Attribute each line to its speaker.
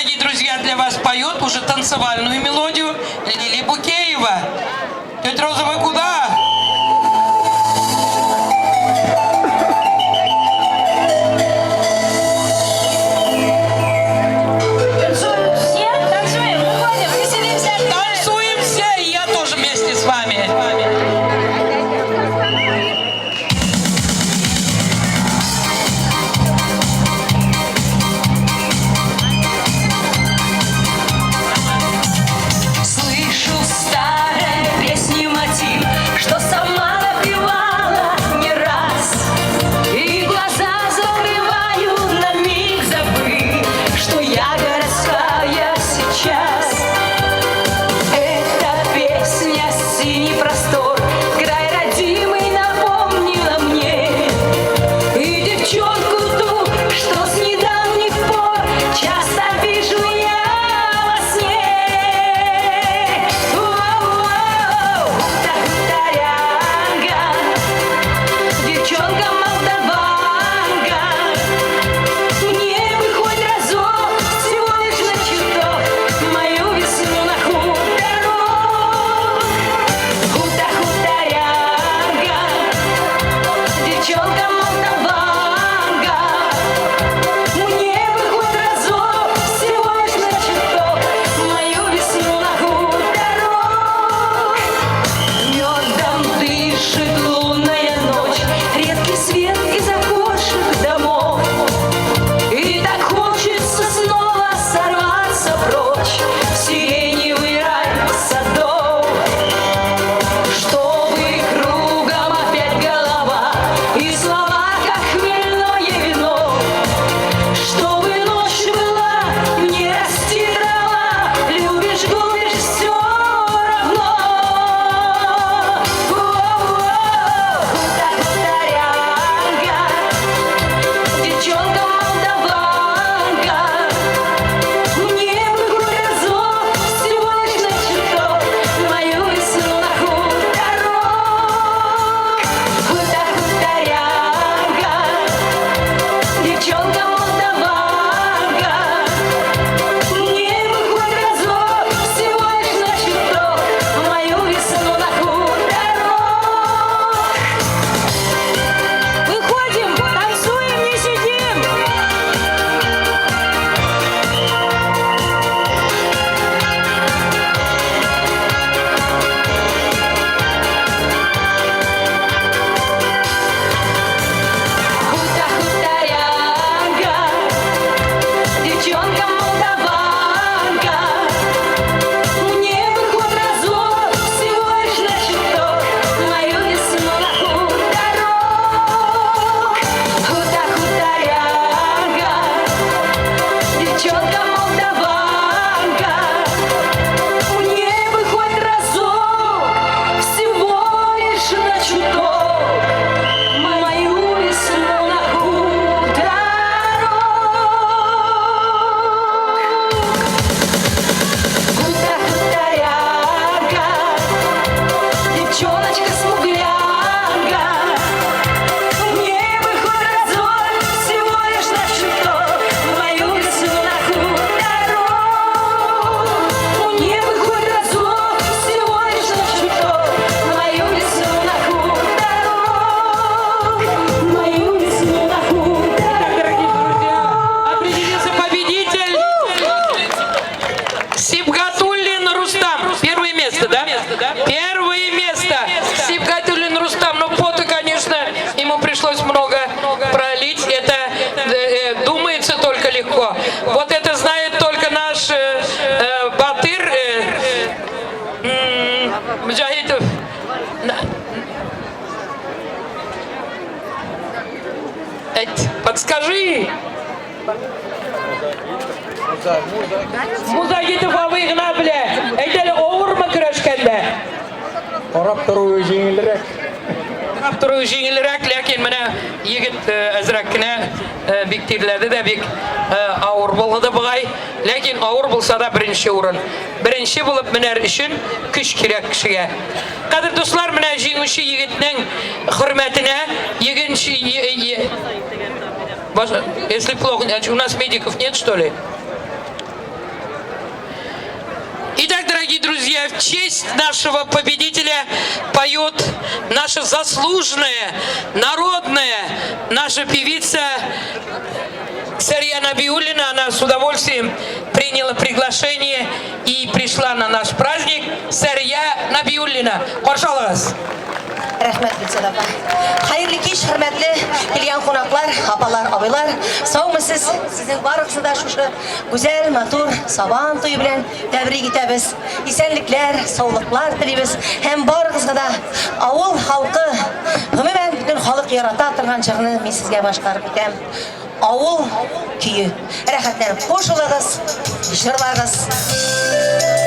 Speaker 1: дорогие друзья, для вас поет уже танцевальную мелодию Лили Букеева. Тетя Роза, вы куда? Первое место. Сибгатуллин Рустам. Ну, пота, конечно, ему пришлось много пролить. Это думается только легко. Вот это знает только наш Батыр Муджахидов. Подскажи. Музагитов авыгына біле. Әйтелі ауыр ма күрешкенде?
Speaker 2: Қарап тұруы жеңілірек.
Speaker 1: Қарап тұруы жеңілірек, ләкин міне егіт әзірек кіне бектерлерді де бек ауыр болғыды бұғай. Ләкин ауыр болса да бірінші орын. Бірінші болып мінер үшін күш керек кішіге. Қадір достар, міне жеңуші егітнің құрметіне егінші... Если плохо, у нас медиков нет, что ли? Итак, дорогие друзья, в честь нашего победителя поет наша заслуженная, народная, наша певица Сария Набиуллина. Она с удовольствием приняла приглашение и пришла на наш праздник. Сария Набиуллина. Пожалуйста.
Speaker 3: Рәхмәт Гөлсәр апа. Хәерле кич, хөрмәтле килгән кунаклар, апалар, абыйлар. Саумысыз, сезнең барыгызны да шушы гүзәл, матур Сабан туе белән тәбрик итәбез. Исәнлекләр, саулыклар телибез. Һәм барыгызга да авыл халкы, гомумән бөтен халык ярата торган җырны мин сезгә башкарып итәм. Авыл көе. Рәхәтләнеп кушылыгыз, җырлагыз.